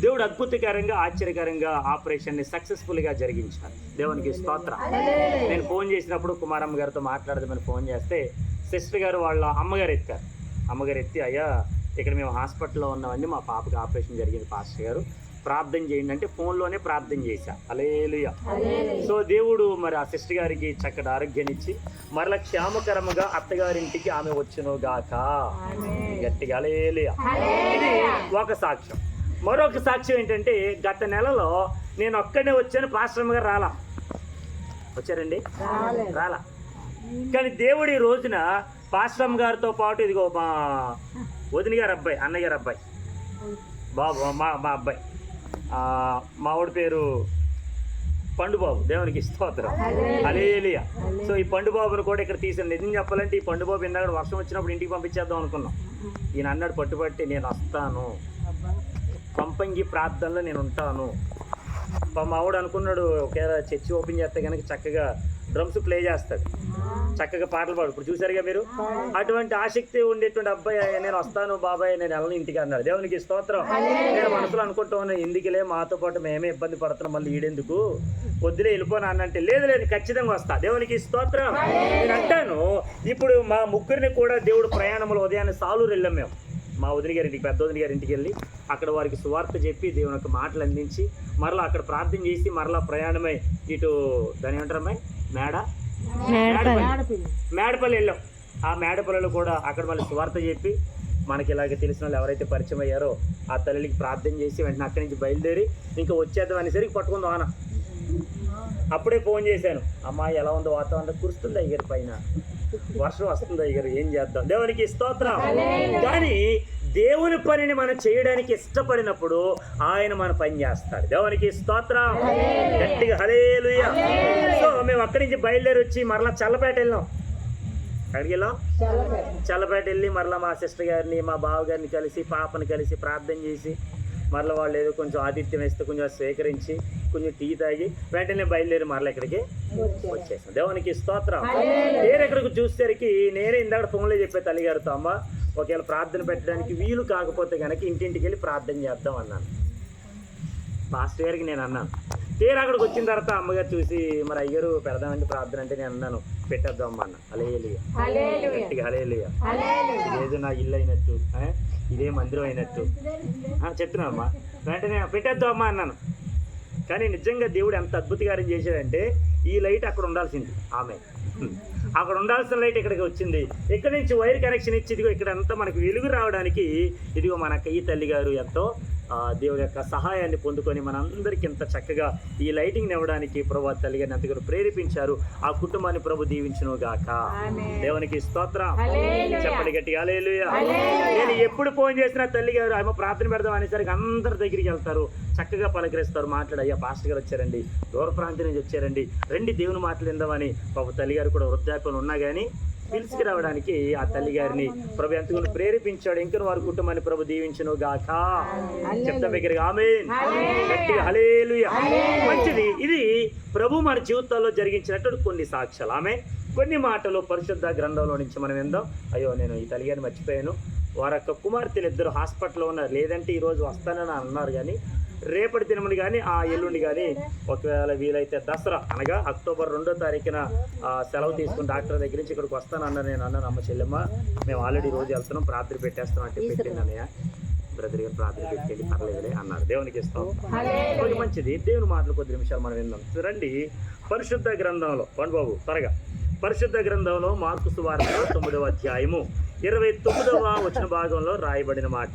దేవుడు అద్భుతకరంగా ఆశ్చర్యకరంగా ఆపరేషన్ని సక్సెస్ఫుల్గా జరిగించారు. దేవునికి స్తోత్రం. నేను ఫోన్ చేసినప్పుడు కుమారమ్మ గారితో మాట్లాడదామని ఫోన్ చేస్తే సిస్టర్ గారు వాళ్ళ అమ్మగారు ఎత్తారు. అమ్మగారు ఎత్తి, అయ్యా ఇక్కడ మేము హాస్పిటల్లో ఉన్నామండి, మా పాపకి ఆపరేషన్ జరిగింది పాస్టర్ గారు, ప్రార్థన చేయండి అంటే ఫోన్లోనే ప్రార్థన చేశా. హల్లెలూయా. సో దేవుడు మరి ఆ సిస్టర్ గారికి చక్కటి ఆరోగ్యాన్ని ఇచ్చి మరలా క్షేమకరముగా అత్తగారింటికి ఆమె వచ్చును గాక. గట్టిగా హల్లెలూయా. ఇది ఒక సాక్ష్యం. మరొక సాక్ష్యం ఏంటంటే, గత నెలలో నేను ఒక్కడే వచ్చాను, పాస్టర్ గారు రాలా. వచ్చారండి? రాలా. కానీ దేవుడు ఈ రోజున పాస్టర్ గారితో పాటు ఇదిగో మా వదిన గారు అబ్బాయి, అన్నయ్య గారు అబ్బాయి బాబు, మా అబ్బాయి, మా వాడి పేరు పండుబాబు. దేవునికి స్తోత్రం. హల్లెలూయా. సో ఈ పండుబాబును కూడా ఇక్కడ తీసాను. నిజం చెప్పాలంటే ఈ పండుబాబు ఇందాక వర్షం వచ్చినప్పుడు ఇంటికి పంపించేద్దాం అనుకున్నాం. ఈయన అన్నాడు పట్టుబట్టి, నేను వస్తాను, పంపంగి ప్రార్థనలో నేను ఉంటాను. మా వాడు అనుకున్నాడు ఒకవేళ చర్చి ఓపెన్ చేస్తే కనుక చక్కగా డ్రమ్స్ ప్లే చేస్తాడు, చక్కగా పాటలు పాడు. ఇప్పుడు చూసారుగా మీరు, అటువంటి ఆసక్తి ఉండేటువంటి అబ్బాయి నేను వస్తాను బాబాయ్, నేను వెళ్ళను ఇంటికి అన్నాడు. దేవునికి స్తోత్రం. నేను మనసులో అనుకుంటా ఉన్నా, ఎందుకులే మాతో పాటు మేమే ఇబ్బంది పడుతున్నాం, మళ్ళీ ఈడెందుకు, వద్దులే వెళ్ళిపోను అన్నంటే, లేదు ఖచ్చితంగా వస్తా. దేవునికి స్తోత్రం. నేను అంటాను, ఇప్పుడు మా ముగ్గురిని కూడా దేవుడు ప్రయాణంలో ఉదయాన్నే సాలూరు వెళ్ళాం మేము, మా వదిన గారింటికి, పెద్ద వదిన గారింటికి వెళ్ళి అక్కడ వారికి సువార్త చెప్పి దేవుని యొక్క మాటలు అందించి మరలా అక్కడ ప్రార్థన చేసి మరలా ప్రయాణమై ఇటు దాని ఏమంటారమ్మాయి మేడపల్లి వెళ్ళాం. ఆ మేడపల్లిలో కూడా అక్కడ మళ్ళీ సువార్త చెప్పి మనకి ఇలాగ తెలిసిన వాళ్ళు ఎవరైతే పరిచయం అయ్యారో ఆ తల్లికి ప్రార్థన చేసి వెంటనే అక్కడి నుంచి బయలుదేరి ఇంకా వచ్చేద్దాం అనేసరికి పట్టుకుందాం ఆన. అప్పుడే ఫోన్ చేశాను, అమ్మాయి ఎలా ఉందో వాతావరణం, కురుస్తుంది అయ్యారు, పైన వర్షం వస్తుంది అయ్యారు, ఏం చేద్దాం. దేవునికి స్తోత్రం. కానీ దేవుని పనిని మనం చేయడానికి ఇష్టపడినప్పుడు ఆయన మన పని చేస్తాడు. దేవునికి స్తోత్రం. గట్టిగా హల్లెలూయా. సో మేము అక్కడి నుంచి బయలుదేరి వచ్చి మరలా చల్లపేట వెళ్ళాం. అక్కడికి వెళ్ళాం, చల్లపేట వెళ్ళి మరలా మా సిస్టర్ గారిని మా బావగారిని కలిసి పాపని కలిసి ప్రార్థన చేసి మరలా వాళ్ళు ఏదో కొంచెం ఆతిథ్యం వేస్తే కొంచెం స్వీకరించి కొంచెం టీ తాగి వెంటనే బయలుదేరి మరలా ఇక్కడికి వచ్చేసాం. దేవునికి స్తోత్రం. నేను ఇక్కడికి చూసేసరికి నేనే ఇందాక ఫోన్లో చెప్పే తల్లిగారితో, అమ్మ ఒకవేళ ప్రార్థన పెట్టడానికి వీలు కాకపోతే కనుక ఇంటింటికి వెళ్ళి ప్రార్థన చేద్దాం అన్నాను. పాస్టర్ గారికి నేను అన్నాను. తీరా అక్కడికి వచ్చిన తర్వాత అమ్మగారు చూసి, మరి అయ్యారు పెడదామంటే ప్రార్థన అంటే నేను అన్నాను, పెట్టేద్దాం అమ్మ అన్న. హల్లెలూయా. గట్టిగా హల్లెలూయా. ఇదేదో నా ఇల్లు అయినట్టు, ఇదే మందిరం అయినట్టు చెప్తున్నా అమ్మా, వెంటనే పెట్టేద్దాం అమ్మా అన్నాను. కానీ నిజంగా దేవుడు ఎంత అద్భుతకార్యం చేశాడంటే, ఈ లైట్ అక్కడ ఉండాల్సింది, ఆమె అక్కడ ఉండాల్సిన లైట్ ఇక్కడికి వచ్చింది. ఇక్కడ నుంచి వైర్ కనెక్షన్ ఇచ్చి ఇదిగో ఇక్కడ అంతా మనకు వెలుగు రావడానికి ఇదిగో మన ఈ తల్లి గారు ఎంతో దేవుడి యొక్క సహాయాన్ని పొందుకొని మనందరికీ ఇంత చక్కగా ఈ లైటింగ్ ఇవ్వడానికి ప్రభు తల్లి గారిని ఎంతగానో ప్రేరేపించారు. ఆ కుటుంబాన్ని ప్రభు దీవించును గాక. దేవునికి స్తోత్రం. చెప్పండి గట్టిగా హల్లెలూయా. నేను ఎప్పుడు ఫోన్ చేసినా తల్లి గారు ఆమె ప్రార్థన పెడదాం అనేసరికి అందరి దగ్గరికి వెళ్తారు, చక్కగా పలకరిస్తారు, మాట్లాడు, అయ్యా పాస్టర్ గారు వచ్చారండి, దూర ప్రాంతం నుంచి వచ్చారండి, రండి దేవుని మాటలు విందామని. ప్రభు తల్లి గారు కూడా వృద్ధాప్యం ఉన్నా కానీ పిలిచికి రావడానికి ఆ తల్లి గారిని ప్రభు ఎంతగానో ప్రేరేపించాడు. ఇంకా వారి కుటుంబాన్ని ప్రభు దీవించును గాక. చెప్తా దగ్గరగా ఆమేన్. గట్టిగా హల్లెలూయా. మంచిది. ఇది ప్రభు మన జీవితాల్లో జరిగించినట్టు కొన్ని సాక్ష్యాలు. ఆమె కొన్ని మాటలు పరిశుద్ధ గ్రంథంలో నుంచి మనం విందాం. అయ్యో నేను ఈ తల్లి గారిని మర్చిపోయాను, వారి యొక్క కుమార్తెలు ఇద్దరు హాస్పిటల్లో ఉన్నారు, లేదంటే ఈరోజు వస్తానని అన్నారు, కానీ రేపటి దినముని కానీ ఆ ఎల్లుండి కానీ ఒకవేళ వీలైతే దసరా అనగా అక్టోబర్ 2వ తారీఖున సెలవు తీసుకుని డాక్టర్ దగ్గర నుంచి ఇక్కడికి వస్తానన్నారు. నేను అన్నాను, అమ్మ చెల్లెమ్మ మేము ఆల్రెడీ రోజు వెళ్తున్నాం, ప్రార్థన పెట్టేస్తున్నాం అంటే పెట్టింది అన్నయ్య, బ్రదర్ గారు ప్రార్థన పెట్టేది పర్లేదులే అన్నారు. దేవునికి ఇస్తాం. కొద్ది మంచిది. దేవుని మాటలు కొద్ది నిమిషాలు మనం విందాం. చూడండి పరిశుద్ధ గ్రంథంలో, పండుబాబు త్వరగా, పరిశుద్ధ గ్రంథంలో మార్కు సువార్త 9వ అధ్యాయము 29వ వచన భాగంలో రాయబడిన మాట.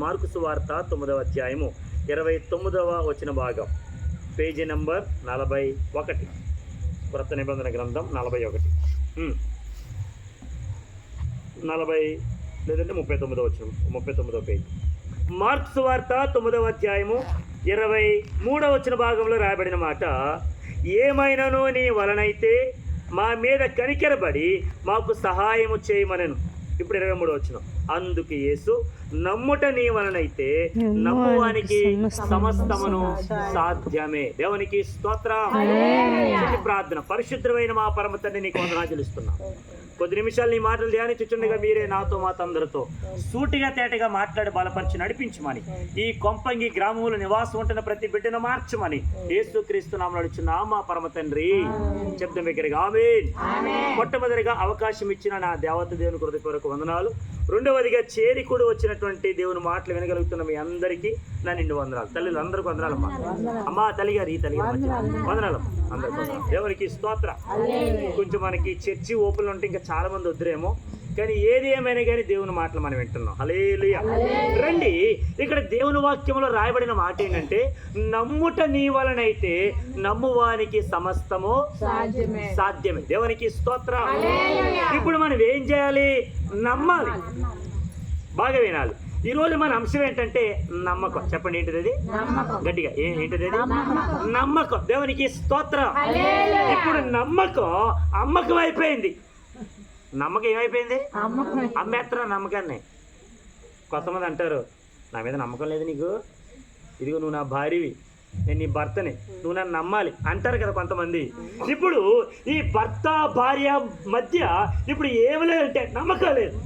మార్కు సువార్త 9వ అధ్యాయము 29వ వచన భాగం, పేజీ నంబర్ 41, కొత్త నిబంధన గ్రంథం 41, 40 లేదంటే 39వ వచనం, 39వ పేజీ. మార్కు సువార్త 9వ అధ్యాయము 23వ వచన భాగంలో రాయబడిన మాట, ఏమైనానో నీ వలనైతే మా మీద కనికెరబడి మాకు సహాయము చేయమనెను. ఇప్పుడు 23వ వచనం, అందుకు యేసు, నమ్ముట నీ వలనైతే నమ్మువానికి సమస్తమును సాధ్యమే. దేవునికి స్తోత్రం. ప్రార్థన. పరిశుద్ధమైన మా పరమ తండ్రి నీకు వందనాలు చెల్లిస్తున్నాం. కొద్ది నిమిషాలు నీ మాటలు ధ్యానించుచుండగా మీరే నాతో మాతందరితో సూటిగా తేటగా మాట్లాడి బలపరిచి నడిపించమని, ఈ కొంపంగి గ్రామంలో నివాసం ఉంటున్న ప్రతి బిడ్డను మార్చమని యేసుక్రీస్తు నామములో అడుగుచున్నాము మా పరమ తండ్రి. చెప్తాం దగ్గరగా ఆమేన్. మొట్టమొదటిగా అవకాశం ఇచ్చిన నా దేవత దేవుని హృదయపూర్వక వందనాలు. రెండవదిగా చేరికూడి వచ్చినటువంటి దేవుని మాటలు వినగలుగుతున్న మీ అందరికీ నా నిండు వందనాలు. తల్లిలు అందరికీ వందనాలమ్మా. అమ్మా తల్లిగారు, ఈ తల్లిగారు వందనాలమ్మా. అందరికీ వందనాలు. దేవునికి స్తోత్రం. కొంచెం మనకి చర్చి ఓపెన్ ఉంటే ఇంకా చాలా మంది వద్దురేమో, కానీ ఏది ఏమైనా కానీ దేవుని మాటలు మనం వింటున్నాం. హల్లెలూయా. రండి, ఇక్కడ దేవుని వాక్యంలో రాయబడిన మాట ఏంటంటే, నమ్ముట నీ వలనైతే నమ్మువానికి సమస్తము సాధ్యమే. దేవునికి స్తోత్రం. ఇప్పుడు మనం ఏం చేయాలి? నమ్మాలి. బాగా వినాలి. ఈ రోజు మన అంశం ఏంటంటే నమ్మకం. చెప్పండి, ఏంటిది అది? గట్టిగా ఏంటిది అది? నమ్మకం. దేవునికి స్తోత్రం. ఇప్పుడు నమ్మకం అమ్మకం అయిపోయింది. నమ్మకం ఏమైపోయింది? అమ్మేత్తరా నమ్మకాన్ని. కొంతమంది అంటారు, నా మీద నమ్మకం లేదు నీకు, ఇదిగో నువ్వు నా భార్యవి, నేను నీ భర్తని, నువ్వు నన్ను నమ్మాలి అంటారు కదా కొంతమంది. ఇప్పుడు ఈ భర్త భార్య మధ్య ఇప్పుడు ఏమి లేదంటే నమ్మకం లేదు.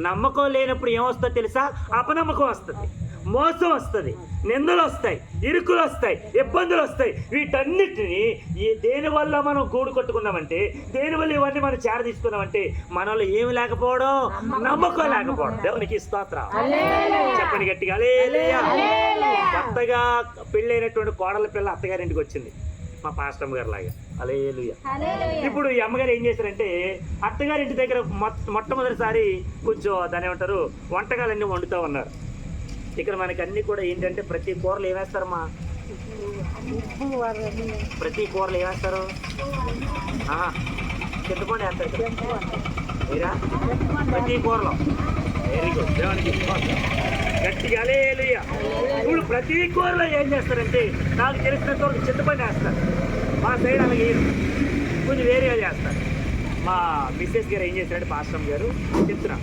నమ్మకం లేనప్పుడు ఏమొస్తుందో తెలుసా? అపనమ్మకం వస్తుంది, మోసం వస్తుంది, నిందలు వస్తాయి, ఇరుకులు వస్తాయి, ఇబ్బందులు వస్తాయి. వీటన్నిటిని దేనివల్ల మనం గూడు కొట్టుకున్నామంటే, దేనివల్ల ఇవన్నీ మనం చేర తీసుకున్నామంటే, మనలో ఏమి లేకపోవడం, నమ్మకం లేకపోవడం. దేవునికి స్తోత్రం. చెప్పండి గట్టిగా హల్లెలూయా. కొత్తగా పెళ్ళైనటువంటి కోడల పిల్ల అత్తగారింటికి వచ్చింది, మా పాస్టమ్ గారు లాగా. హల్లెలూయా. ఇప్పుడు ఈ అమ్మగారు ఏం చేశారంటే, అత్తగారింటి దగ్గర మొట్టమొదటిసారి కొంచెం దాని ఏమంటారు, వంటకాలన్నీ వండుతూ ఉన్నారు. ఇక్కడ మనకి అన్ని కూడా ఏంటంటే, ప్రతి కూరలు ఏమేస్తారమ్మా? ప్రతి కూరలు ఏమేస్తారు? చింతపండు వేస్తారు మీరా? ప్రతి కూరలో. Very good. దేవునికి గట్టిగా హల్లెలూయా. ఇప్పుడు ప్రతి కూరలో ఏం చేస్తారంటే, నాకు తెలిసినంత వరకు చింతపండు వేస్తారు. మా సైడ్ అలాగే కొంచెం వేరేగా చేస్తారు. మా మిస్సెస్ గారు ఏం చేశారంటే, పాస్టమ్ గారు చెప్తున్నా,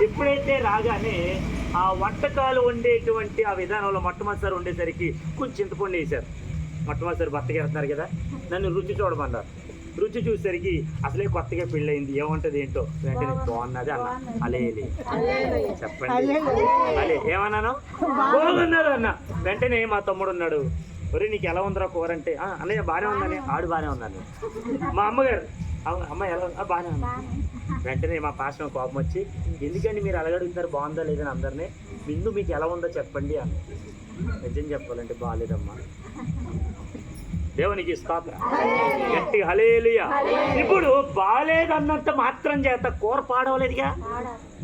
ఎప్పుడైతే రాగానే ఆ వంటకాలు వండేటువంటి ఆ విధానంలో మొట్టమొదటిసారి ఉండేసరికి కొంచెం చింతపండు వేశారు. మొట్టమొదటిసారి భర్తకి వెళ్తున్నారు కదా, నన్ను రుచి చూడమన్నారు. రుచి చూసేసరికి అసలే కొత్తగా పెళ్ళయింది, ఏమంటది ఏంటో, వెంటనే బాగున్నది అన్న. అలే చెప్పండి, అలే ఏమన్నాను? బాగున్నారు అన్న. వెంటనే మా తమ్ముడు ఉన్నాడు, ఒరే నీకు ఎలా ఉందిరా కూర అంటే, అన్నయ్య బాగానే ఉందని. ఆడు బాగానే ఉన్నాను. మా అమ్మగారు, అమ్మ ఎలా బాగానే ఉంది. వెంటనే మా పాస్టర్ కోపం వచ్చి, ఎందుకండి మీరు అలగడుగుతున్నారు బాగుందా లేదని అందరినీ, ముందు మీకు ఎలా ఉందో చెప్పండి అన్న. నిజం చెప్పాలంటే బాగాలేదమ్మా. దేవునికి స్తోత్రం. గట్టిగా హల్లెలూయా. ఇప్పుడు బాగాలేదన్నంత మాత్రం చేత కూర పాడవలేదుగా.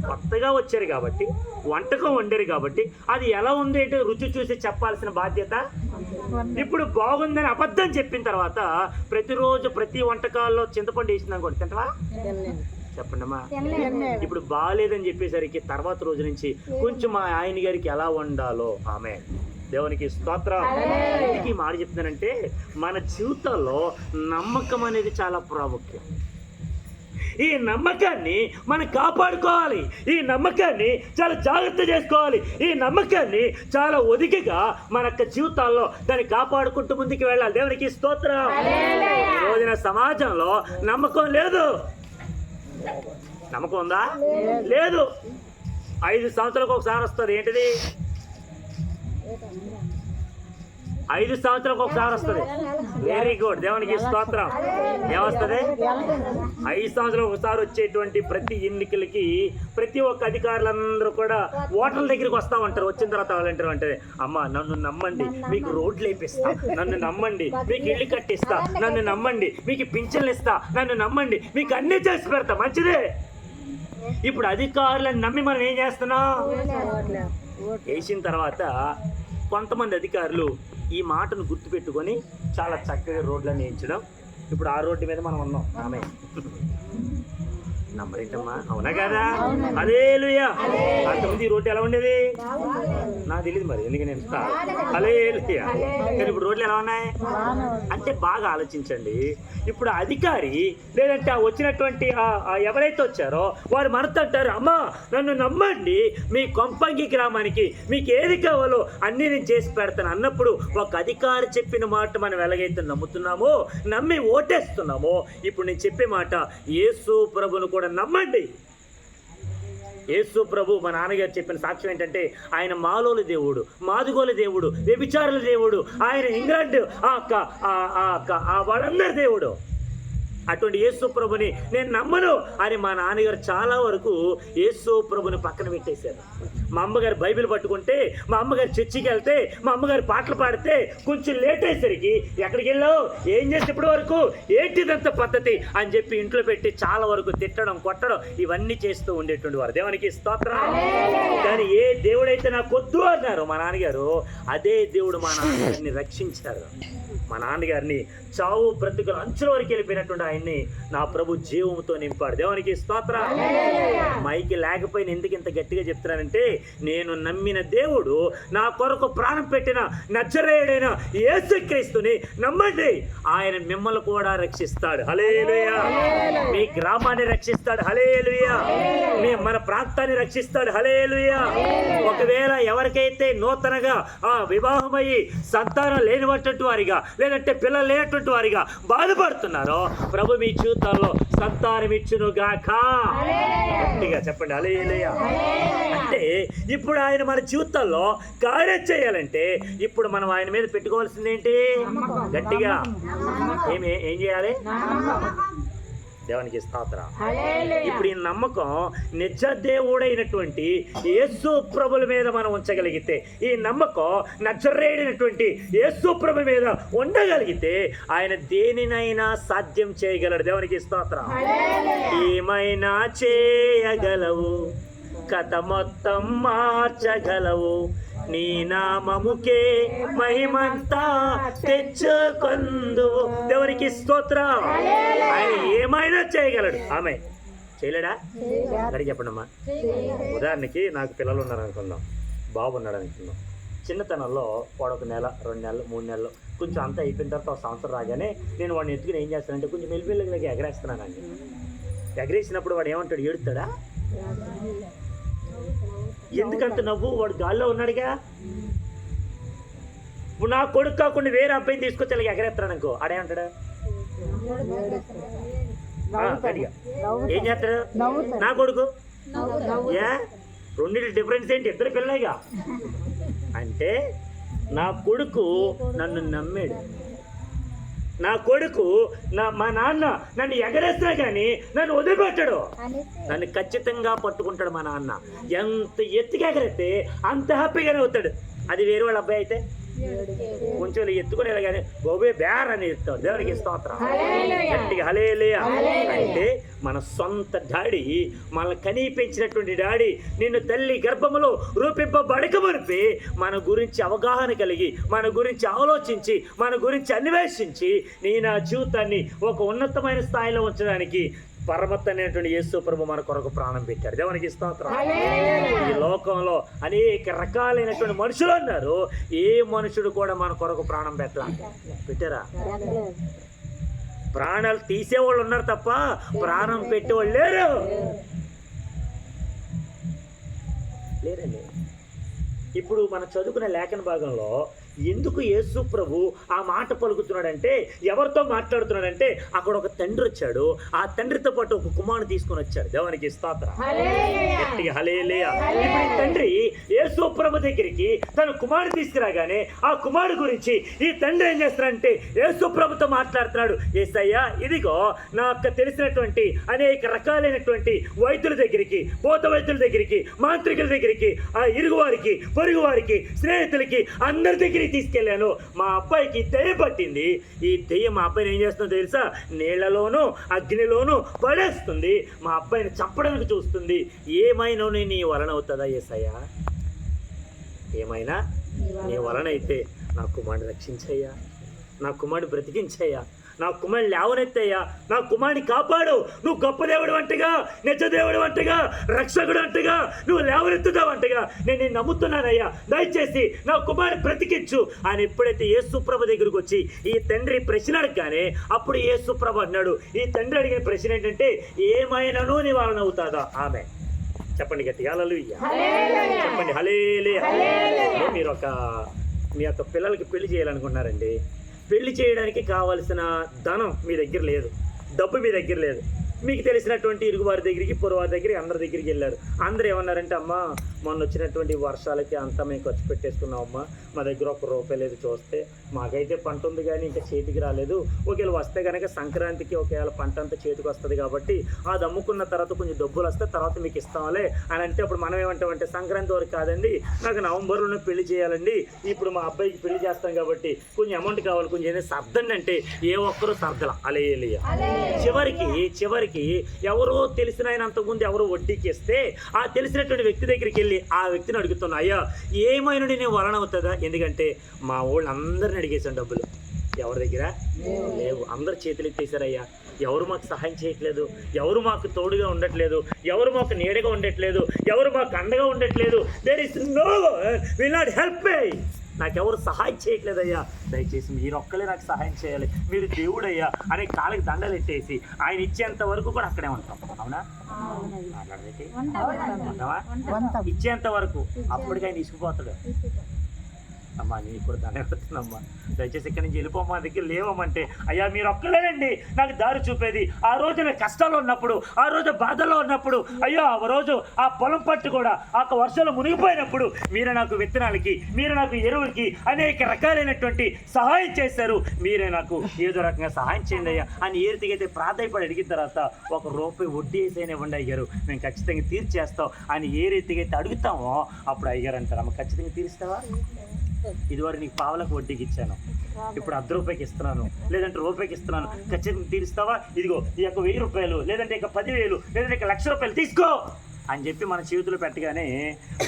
కొత్తగా వచ్చారు కాబట్టి, వంటకం వండారు కాబట్టి, అది ఎలా ఉంది అంటే రుచి చూసి చెప్పాల్సిన బాధ్యత. ఇప్పుడు బాగుందని అబద్ధం చెప్పిన తర్వాత, ప్రతిరోజు ప్రతి వంటకాల్లో చింతపండు వేసిందని కూడా తింటవా? చెప్పండి అమ్మా. ఇప్పుడు బాగాలేదని చెప్పేసరికి తర్వాత రోజు నుంచి కొంచెం మా ఆయన గారికి ఎలా వండాలో ఆమె. దేవునికి స్తోత్రం. ఎందుకు ఈ మాట చెప్తున్నానంటే, మన జీవితంలో నమ్మకం అనేది చాలా ప్రాముఖ్యం. ఈ నమ్మకాన్ని మనం కాపాడుకోవాలి. ఈ నమ్మకాన్ని చాలా జాగ్రత్త చేసుకోవాలి. ఈ నమ్మకాన్ని చాలా ఒదిగిగా మన యొక్క జీవితాల్లో దాన్ని కాపాడుకుంటూ ముందుకు వెళ్ళాలి. దేవునికి స్తోత్రం. ఈ రోజున సమాజంలో నమ్మకం లేదు. నమ్మకం ఉందా? లేదు. 5 సంవత్సరాలకు ఒకసారి వస్తుంది. ఏంటిది? 5 సంవత్సరాలకు ఒకసారి వస్తుంది. Very good. దేవునికి స్తోత్రం. ఏమొస్తుంది? 5 సంవత్సరాలకు ఒకసారి వచ్చేటువంటి ప్రతి ఎన్నికలకి ప్రతి ఒక్క అధికారులందరూ కూడా ఓటర్ల దగ్గరికి వస్తూ ఉంటారు. వచ్చిన తర్వాత వాళ్ళంటారు అంటే, అమ్మ నన్ను నమ్మండి, మీకు రోడ్లు వేపిస్తా, నన్ను నమ్మండి, మీకు ఇల్లు కట్టిస్తా, నన్ను నమ్మండి, మీకు పింఛన్లు ఇస్తా, నన్ను నమ్మండి, మీకు అన్నీ చేసి పెడతా. మంచిదే. ఇప్పుడు అధికారులను నమ్మి మనం ఏం చేస్తున్నాం? వేసిన తర్వాత కొంతమంది అధికారులు ఈ మాటను గుర్తుపెట్టుకొని చాలా చక్కగా రోడ్లను వేయించడం. ఇప్పుడు ఆ రోడ్డు మీద మనం ఉన్నాం. ఆమె నమ్మరేంటమ్మా, అవునా కదా? హల్లెలూయా. అంతకుముందు ఈ రోడ్డు ఎలా ఉండేది నాకు తెలియదు, మరి ఎందుకు నేను హల్లెలూయా. కానీ ఇప్పుడు రోడ్లు ఎలా ఉన్నాయి అంటే బాగా ఆలోచించండి. ఇప్పుడు అధికారి లేదంటే వచ్చినటువంటి ఎవరైతే వచ్చారో వారు మనతో అంటారు, అమ్మా నన్ను నమ్మండి, మీ కొంపంగి గ్రామానికి మీకు ఏది కావాలో అన్నీ నేను చేసి పెడతాను అన్నప్పుడు ఒక అధికారి చెప్పిన మాట మనం ఎలాగైతే నమ్ముతున్నామో, నమ్మి ఓటేస్తున్నామో, ఇప్పుడు నేను చెప్పే మాట యేసు ప్రభువును కూడా నమ్మండి. యేసు ప్రభు మా నాన్నగారు చెప్పిన సాక్ష్యం ఏంటంటే ఆయన మాలోల దేవుడు, మాదుగోల దేవుడు, వ్యభిచారుల దేవుడు, ఆయన ఇంగ్లాండ్ వాళ్ళందరి దేవుడు. అటువంటి యేసు ప్రభుని నేను నమ్మను అని మా నాన్నగారు చాలా వరకు యేసు ప్రభుని పక్కన పెట్టేశారు. మా అమ్మగారు బైబిల్ పట్టుకుంటే, మా అమ్మగారు చర్చికి వెళ్తే, మా అమ్మగారు పాటలు పాడితే కొంచెం లేట్ అయ్యేసరికి ఎక్కడికి వెళ్ళావు, ఏం చేస్తే ఇప్పటి వరకు, ఏంటిదంత పద్ధతి అని చెప్పి ఇంట్లో పెట్టి చాలా వరకు తిట్టడం, కొట్టడం ఇవన్నీ చేస్తూ ఉండేటువంటి వారు. దేవునికి స్తోత్రం. కానీ ఏ దేవుడైతే నాకు వద్దు అన్నారు మా నాన్నగారు, అదే దేవుడు మా నాన్నగారిని రక్షించారు. మా నాన్నగారిని చావు బ్రతుకుల అంచుల వరకు వెళ్ళిపోయినటువంటి ఆయన్ని నా ప్రభు జీవంతో నింపాడు. దేవునికి స్తోత్రం. మైకి లేకపోయినా ఎందుకు ఇంత గట్టిగా చెప్తున్నానంటే, నేను నమ్మిన దేవుడు నా కొరకు ప్రాణం పెట్టిన నజరేయుడైన యేసుక్రీస్తుని నమ్మండి, ఆయన మిమ్మల్ని కూడా రక్షిస్తాడు. హల్లెలూయా. మీ గ్రామాన్ని రక్షిస్తాడు. హల్లెలూయా. మన ప్రాంతాన్ని రక్షిస్తాడు. హల్లెలూయా. ఒకవేళ ఎవరికైతే నూతనగా వివాహమయ్యి సంతానం లేనివంటి వారిగా లేదంటే పిల్లలు లేనటువంటి వారిగా బాధపడుతున్నారో, ప్రభు మీ జీవితాల్లో సంతానం ఇచ్చును గాక. గట్టిగా చెప్పండి హల్లెలూయా. అంటే ఇప్పుడు ఆయన మన జీవితాల్లో కార్యం చేయాలంటే ఇప్పుడు మనం ఆయన మీద పెట్టుకోవాల్సింది ఏంటి? గట్టిగా ఏం చేయాలి? దేవునికి స్తోత్రం. ఇప్పుడు ఈ నమ్మకం నిజ దేవుడైనటువంటి యేసు ప్రభుల మీద మనం ఉంచగలిగితే, ఈ నమ్మకం నజరేయుడైనటువంటి యేసు ప్రభు మీద ఉండగలిగితే ఆయన దేనినైనా సాధ్యం చేయగలడు. దేవునికి స్తోత్రం. ఏమైనా చేయగలవు, కథ మొత్తం మార్చగలవు, నీ నామముకే మహిమంతా తెచ్చుకొందు. దేవునికి స్తోత్రం. ఆయన ఏమైనా చేయగలడు. ఆమె చేయలేడా? అక్కడికి చెప్పండి అమ్మా. ఉదాహరణకి నాకు పిల్లలు ఉన్నారు అనుకుందాం, బాబు ఉన్నాడు అనుకుందాం. చిన్నతనంలో వాడు 1 నెల, 2 నెలలు, 3 నెలలు కొంచెం అంతా అయిపోయిన తర్వాత 1 సంవత్సరం రాగానే నేను వాడిని ఎత్తుకుని ఏం చేస్తానంటే కొంచెం మెల్లిమెల్లిగా ఎగరేస్తున్నానండి. ఎగరేసినప్పుడు వాడు ఏమంటాడు? ఏడుతాడా? ఎందుకంత నవ్వు? వాడు గాల్లో ఉన్నాడుగా. ఇప్పుడు నా కొడుకు కాకుండా వేరే అబ్బాయిని తీసుకొచ్చి అలాగే ఎగరేస్తాడు అనుకో, ఆడేమంటాడు? ఏం చేస్తాడు? నా కొడుకు రెండింటి డిఫరెన్స్ ఏంటి? ఇద్దరు పిల్లలేగా. అంటే నా కొడుకు నన్ను నమ్మాడు. నా కొడుకు మా నాన్న నన్ను ఎగరేస్తున్నా కానీ నన్ను వదిలిపెట్టాడు. నన్ను ఖచ్చితంగా పట్టుకుంటాడు మా నాన్న. ఎంత ఎత్తుగా ఎగరేస్తే అంత హ్యాపీగానే అవుతాడు. అది వేరే వాళ్ళ అబ్బాయి అయితే కొంచెం ఎత్తుకునేలా కానీ గోబే బేర్ అని ఇస్తాడు. దేవునికి స్తోత్రం. గట్టిగా హల్లెలూయా. అంటే మన సొంత డాడీ, మనల్ని కనీ పెంచినటువంటి డాడీ నిన్ను తల్లి గర్భములో రూపింపబడక మునిపి మన గురించి అవగాహన కలిగి, మన గురించి ఆలోచించి, మన గురించి అన్వేషించి నీ నా జీవితాన్ని ఒక ఉన్నతమైన స్థాయిలో ఉంచడానికి పరమత్తైనటువంటి యేసు ప్రభు మన కొరకు ప్రాణం పెట్టాడు. దేవునికి స్తోత్రం. ఈ లోకంలో అనేక రకాలైనటువంటి మనుషులు ఉన్నారు. ఏ మనుషుడు కూడా మన కొరకు ప్రాణం పెట్టారా? ప్రాణాలు తీసేవాళ్ళు ఉన్నారు తప్ప ప్రాణం పెట్టేవాళ్ళు లేరండి. ఇప్పుడు మనం చదువుకునే లేఖన భాగంలో ఎందుకు యేసు ప్రభు ఆ మాట పలుకుతున్నాడంటే, ఎవరితో మాట్లాడుతున్నాడంటే, అక్కడ ఒక తండ్రి వచ్చాడు. ఆ తండ్రితో పాటు ఒక కుమారుడు తీసుకొని వచ్చాడు. దేవునికి స్తోత్రం. గట్టిగా హల్లెలూయా. ఇప్పుడు ఈ తండ్రి యేసు ప్రభు దగ్గరికి తన కుమారుడు తీసుకురాగానే ఆ కుమారుడు గురించి ఈ తండ్రి ఏం చేస్తాడంటే యేసు ప్రభుతో మాట్లాడుతున్నాడు. యేసయ్యా, ఇదిగో నాకు తెలిసినటువంటి అనేక రకాలైనటువంటి వైద్యుల దగ్గరికి, భూత వైద్యుల దగ్గరికి, మాంత్రికుల దగ్గరికి, ఆ ఇరుగు వారికి, పొరుగు వారికి, స్నేహితులకి, అందరి దగ్గరికి తీసుకెళ్ళాను. మా అబ్బాయికి దెయ్యం పట్టింది. ఈ దెయ్యం మా అబ్బాయిని ఏం చేస్తుందో తెలుసా? నీళ్లలోనూ అగ్నిలోనూ పడేస్తుంది. మా అబ్బాయిని చంపడానికి చూస్తుంది. ఏమైనా నీ వలన అవుతుందా యేసయ్యా? ఏమైనా నీ వలన అయితే నా కుమారుడు రక్షించయ్యా, నా కుమారుడు బ్రతికించయ్యా, నా కుమారుని లేవనెత్తయ్యా, నా కుమారుని కాపాడు, నువ్వు గొప్ప దేవుడు అంటగా, నిజ దేవుడు అంటగా, రక్షకుడు అంటగా, నువ్వు లేవనెత్తుతావు అంటగా, నేను నేను నమ్ముతున్నానయ్యా, దయచేసి నా కుమారుని బ్రతికించు అని ఎప్పుడైతే యేసుప్రభు దగ్గరికి వచ్చి ఈ తండ్రి ప్రశ్న అడగగానే అప్పుడు యేసుప్రభు అన్నాడు, ఈ తండ్రి అడిగిన ప్రశ్న ఏంటంటే, ఏమైనాను నీ వాళ్ళని అవుతాదా? ఆమె చెప్పండి గట్టిగా హల్లెలూయా, చెప్పండి హల్లెలూయా. మీరు మీ యొక్క పిల్లలకి పెళ్లి చేయాలనుకున్నారండి, పెళ్లి చేయడానికి కావాల్సిన ధనం మీ దగ్గర లేదు, డబ్బు మీ దగ్గర లేదు. మీకు తెలిసినటువంటి ఇరుగువారి దగ్గరికి, పొరువారి దగ్గరికి, అందరి దగ్గరికి వెళ్ళారు. అందరూ ఏమన్నారంటే, అమ్మా మొన్న వచ్చినటువంటి వర్షాలకి అంతా మేము ఖర్చు పెట్టేసుకున్నామమ్మా, మా దగ్గర ₹1 లేదు, చూస్తే మాకైతే పంట ఉంది కానీ ఇంకా చేతికి రాలేదు, ఒకవేళ వస్తే కనుక సంక్రాంతికి ఒకవేళ పంట అంతా చేతికి వస్తుంది కాబట్టి అది అమ్ముకున్న తర్వాత కొంచెం డబ్బులు వస్తే తర్వాత మీకు ఇస్తాంలే అని అంటే, అప్పుడు మనం ఏమంటామంటే, సంక్రాంతి వరకు కాదండి, నాకు నవంబర్లోనే పెళ్లి చేయాలండి, ఇప్పుడు మా అబ్బాయికి పెళ్లి చేస్తాం కాబట్టి కొంచెం అమౌంట్ కావాలి, కొంచెం ఏదైనా సర్దండి అంటే ఏ ఒక్కరూ సర్దల. అలేలియా. చివరికి ఎవరో తెలిసిన ఆయన అంతకుముందు ఎవరో వడ్డీకి ఇస్తే ఆ తెలిసినటువంటి వ్యక్తి దగ్గరికి వెళ్ళి ఆ వ్యక్తిని అడుగుతున్నా, అయ్యా ఏమైనా నేను వలన అవుతుందా? ఎందుకంటే మా వాళ్ళు అందరిని అడిగేసాను, డబ్బులు ఎవరి దగ్గర లేవు, అందరు చేతులు ఎత్తేసారయ్యా, ఎవరు మాకు సహాయం చేయట్లేదు, ఎవరు మాకు తోడుగా ఉండట్లేదు, ఎవరు మాకు నీడగా ఉండట్లేదు, ఎవరు మాకు అండగా ఉండట్లేదు. There is no one will not help me. నాకెవరు సహాయం చేయట్లేదయ్యా, దయచేసి మీరు ఒక్కలే నాకు సహాయం చేయాలి, మీరు దేవుడయ్యా అనే కాళ్ళకి దండలు ఎట్టేసి ఆయన ఇచ్చేంత వరకు కూడా అక్కడే ఉంటాం. అవునా? ఇచ్చేంత వరకు, అప్పటికి ఆయన ఇసుకుపోతాడు. అమ్మా నీకు కూడా ధన్యవాదమ్మా, దయచేసి ఇక్కడి నుంచి వెళ్ళిపోమ్మా, దగ్గర లేవమంటే, అయ్యా మీరు ఒక్కలేనండి నాకు దారి చూపేది. ఆ రోజు నేను కష్టాల్లో ఉన్నప్పుడు, ఆ రోజు బాధల్లో ఉన్నప్పుడు, అయ్యో ఆ రోజు ఆ పొలం పట్టు కూడా ఆ వర్షంలో మునిగిపోయినప్పుడు మీరే నాకు విత్తనాలకి, మీరే నాకు ఎరువులకి అనేక రకాలైనటువంటి సహాయం చేశారు, మీరే నాకు ఏదో రకంగా సహాయం చేయండి అయ్యా అని ఏ రీతికైతే ప్రాధాయపడి అడిగిన తర్వాత ₹1 వడ్డీ వేసైనా ఇవ్వండి అయ్యారు, మేము ఖచ్చితంగా తీర్చేస్తాం అని ఏ రీతిగా అయితే అడుగుతామో అప్పుడు అయ్యారు అంటారు, అమ్మ ఖచ్చితంగా తీరుస్తావా? ఇదివరకు నీకు పావులకు వడ్డీకి ఇచ్చాను, ఇప్పుడు ₹1 ఇస్తున్నాను, లేదంటే ₹1 ఇస్తున్నాను, ఖచ్చితంగా తీరుస్తావా? ఇదిగో ఈ యొక్క ₹1000, లేదంటే ఇక 10,000, లేదంటే ఇక ₹1,00,000 తీసుకో అని చెప్పి మన చేతులు పెట్టగానే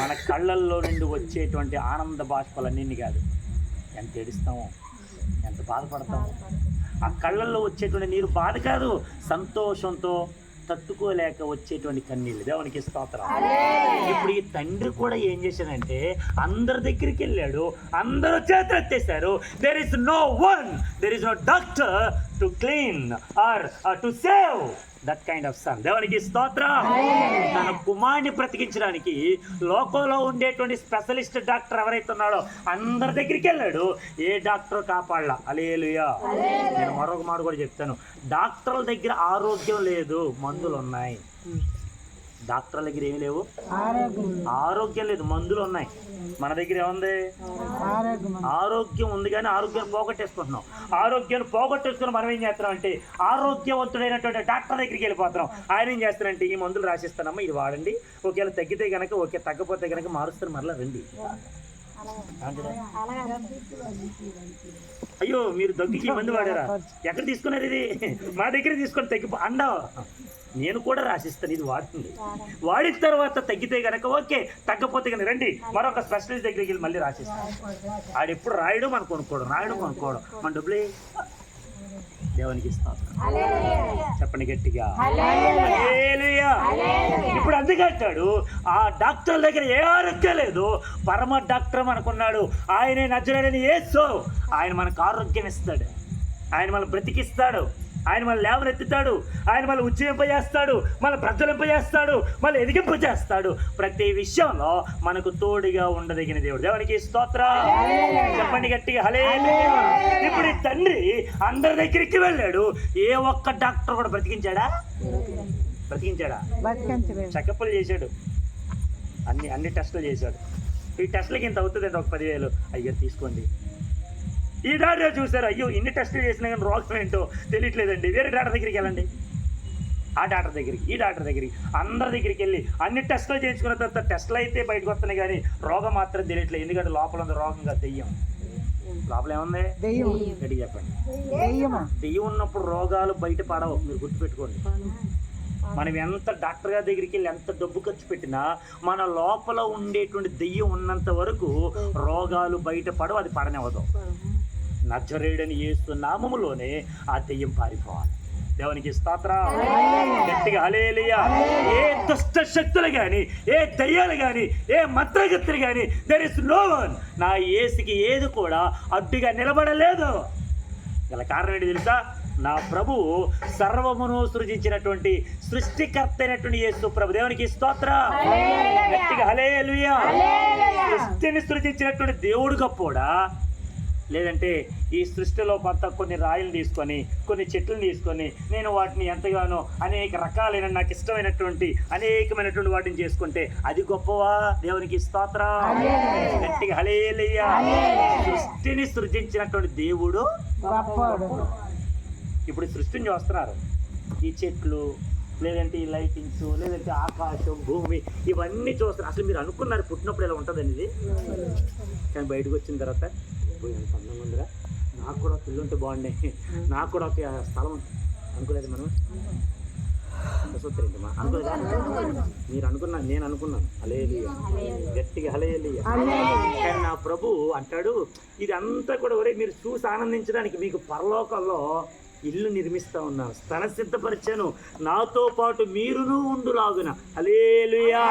మన కళ్ళల్లో నుండి వచ్చేటువంటి ఆనంద బాష్పాలన్నీ కాదు, ఎంత ఏడుస్తామో, ఎంత బాధపడతామో. ఆ కళ్ళల్లో వచ్చేటువంటి నీరు బాధ కాదు, సంతోషంతో తట్టుకోలేక వచ్చేటువంటి కన్నీళ్ళు. దేవునికి స్తోత్రం. ఇప్పుడు ఈ తండ్రి కూడా ఏం చేశాడంటే అందరి దగ్గరికి వెళ్ళాడు, అందరూ చేతులు ఎత్తేశారు. There is no one, there is no doctor to clean or to save that kind of son. దేవునికి స్తోత్రం. తన కుమారుని బ్రతికించడానికి లోకంలో ఉండేటువంటి స్పెషలిస్ట్ డాక్టర్ ఎవరైతే ఉన్నాడో అందరి దగ్గరికి వెళ్ళాడు, ఏ డాక్టర్ కాపాడలా. హల్లెలూయా. నేను మరొక మాట కూడా చెప్తాను, డాక్టర్ల దగ్గర ఆరోగ్యం లేదు, మందులు ఉన్నాయి. డాక్టర్ల దగ్గర ఏమి లేవు, ఆరోగ్యం లేదు, మందులు ఉన్నాయి. మన దగ్గర ఏముంది? ఆరోగ్యం ఉంది కానీ ఆరోగ్యాన్ని పోగొట్టేసుకుంటున్నాం. ఆరోగ్యాన్ని పోగొట్టేసుకుని మనం ఏం చేస్తున్నాం అంటే ఆరోగ్యవంతుడైనటువంటి డాక్టర్ దగ్గరికి వెళ్ళిపోతున్నాం. ఆయన ఏం చేస్తారంటే ఈ మందులు రాసిస్తానమ్మా, ఇది వాడండి, ఒకవేళ తగ్గితే కనుక ఓకే, తగ్గపోతే కనుక మారుస్తారు, మరలా రండి. అయ్యో మీరు దగ్గుకి మందు వాడారా? ఎక్కడ తీసుకున్నారు? ఇది మా దగ్గర తీసుకొని తగ్గిపో అండా, నేను కూడా రాసిస్తాను, ఇది వాడుతుంది. వాడిన తర్వాత తగ్గితే కనుక ఓకే, తగ్గపోతే కనుక రండి, మరొక స్పెషలిస్ట్ దగ్గరికి వెళ్ళి మళ్ళీ రాసిస్తాను. ఆడెప్పుడు రాయడం మనం కొనుక్కోవడం, రాయడం కొనుక్కోవడం, మన డబ్బులే. దేవునికి ఇస్తాను. చెప్పండి గట్టిగా హల్లెలూయా. ఇప్పుడు అందుకంటాడు ఆ డాక్టర్ దగ్గర ఏ ఆరోగ్యం లేదు, పరమ డాక్టర్ మనకున్నాడు, ఆయనే నజరేయుడైన యేసు. ఆయన మనకు ఆరోగ్యం ఇస్తాడు, ఆయన మనల్ని బ్రతికిస్తాడు, ఆయన మళ్ళీ లేవనెత్తుతాడు, ఆయన మళ్ళీ ఉజ్జయింపజేస్తాడు, మళ్ళీ ప్రజ్వలింపజేస్తాడు, మళ్ళీ ఎదిగింపజేస్తాడు. ప్రతి విషయంలో మనకు తోడుగా ఉండదగిన దేవుడు. దేవునికి స్తోత్రం. చెప్పండి గట్టిగా హల్లెలూయా. ఇప్పుడు ఈ తండ్రి అందరి దగ్గరికి వెళ్ళాడు, ఏ ఒక్క డాక్టర్ కూడా బ్రతికించాడా? చెకప్లు చేశాడు, అన్ని టెస్టులు చేశాడు. ఈ టెస్టులకి ఇంత అవుతుంది, ఒక 10,000 అయ్యో తీసుకోండి. ఈ డాక్టర్ చూసారు, అయ్యో ఇన్ని టెస్టులు చేసినా కానీ రోగం ఏంటో తెలియట్లేదండి, వేరే డాక్టర్ దగ్గరికి వెళ్ళండి. ఆ డాక్టర్ దగ్గరికి, ఈ డాక్టర్ దగ్గరికి, అందరి దగ్గరికి వెళ్ళి అన్ని టెస్టులు చేయించుకున్న తర్వాత టెస్టులు అయితే బయటకు వస్తున్నాయి కానీ రోగం మాత్రం తెలియట్లేదు. ఎందుకంటే లోపల ఉంది రోగంగా దెయ్యం. లోపల ఏముంది? గట్టిగా చెప్పండి. దెయ్యం ఉన్నప్పుడు రోగాలు బయట పడవు, మీరు గుర్తుపెట్టుకోండి. మనం ఎంత డాక్టర్ గారి దగ్గరికి వెళ్ళి ఎంత డబ్బు ఖర్చు పెట్టినా మన లోపల ఉండేటువంటి దెయ్యం ఉన్నంత వరకు రోగాలు బయట పడవు, అది పడనివ్వదు. నజరేయుడని యేసు నామములోనే ఆ దెయ్యం పారిపోవాలి. దేవునికి స్తోత్రం. గట్టిగా హల్లెలూయా. ఏ దుష్ట శక్తులు కానీ, ఏ దయ్యాలు కానీ, ఏ మంత్రగతులు కానీ, దేర్ ఇస్ నో వన్, నా యేసుకి ఏది కూడా అడ్డుగా నిలబడలేదు. గల కారణం ఏంటి తెలుసా? నా ప్రభువు సర్వమును సృజించినటువంటి సృష్టికర్త అయినటువంటి యేసు ప్రభు. దేవునికి స్తోత్రం. గట్టిగా హల్లెలూయా. సృష్టిని సృజించినటువంటి దేవుడు గొప్పోడా, లేదంటే ఈ సృష్టిలో కొంత కొన్ని రాయిలు తీసుకొని, కొన్ని చెట్లను తీసుకొని, నేను వాటిని ఎంతగానో అనేక రకాలైన నాకు ఇష్టమైనటువంటి అనేకమైనటువంటి వాటిని చేసుకుంటే అది గొప్పవా? దేవునికి స్తోత్రం. గట్టిగా హల్లెలూయా. సృష్టిని సృజించినటువంటి దేవుడు గొప్పవాడు. ఇప్పుడు సృష్టిని చూస్తున్నారు, ఈ చెట్లు, లేదంటే ఈ లైటింగ్స్, లేదంటే ఆకాశం, భూమి, ఇవన్నీ చూస్తారు. అసలు మీరు అనుకున్నారు పుట్టినప్పుడు ఇలా ఉంటుందండి ఇది, కానీ బయటకు వచ్చిన తర్వాత ఎంత అందంగా ఉందిరా, నాకు కూడా పిల్లలు ఉంటే బాగుండే, నాకు కూడా ఒక స్థలం అనుకోలేదు. మనం సూత్రమా అనుకోలేదా? మీరు అనుకున్నా, నేను అనుకున్నాను. హల్లెలూయా. గట్టిగా హల్లెలూయా. కానీ నా ప్రభు అంటాడు, ఇది అంతా కూడా ఒరే మీరు చూసి ఆనందించడానికి మీకు పరలోకంలో ఇల్లు నిర్మిస్తా ఉన్నాను, స్థల సిద్ధపరిచాను, నాతో పాటు మీరును ఉండులాగున. హల్లెలూయా.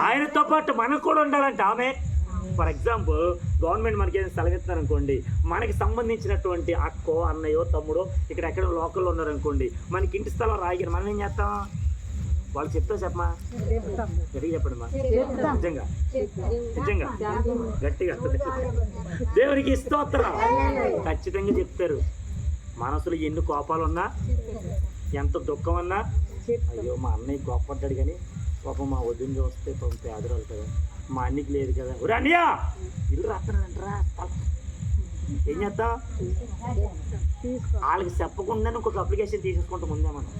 ఆయనతో పాటు మనకు కూడా ఉండాలంట. ఆమె ఫర్ ఎగ్జాంపుల్ గవర్నమెంట్ మనకి ఏదైనా స్థలం ఇస్తున్నారు అనుకోండి, మనకి సంబంధించినటువంటి అక్కో, అన్నయ్యో, తమ్ముడో ఇక్కడ ఎక్కడ లోకల్లో ఉన్నారనుకోండి, మనకి ఇంటి స్థలం రాయగానే మనం ఏం చేస్తాం? వాళ్ళు చెప్పమా, గట్టిగా చెప్పండి మా, నిజంగా నిజంగా గట్టిగా దేవునికి స్తోత్రం. ఖచ్చితంగా చెప్తారు. మనసులో ఎన్ని కోపాలు ఉన్నా, ఎంత దుఃఖం అన్నా, అయ్యో మా అన్నయ్య కోపడ్డాడు కానీ పాపం మా వదిన చూస్తే పాపం పేదరాలు కదా, మా అన్నికి లేదు కదా, ఒరే అన్నయ్య ఇల్లు రాస్తున్నాడంటరా, ఏం చేద్దాం? వాళ్ళకి చెప్పకుండా ఇంకొక అప్లికేషన్ తీసేసుకుంటాం ముందే మనం.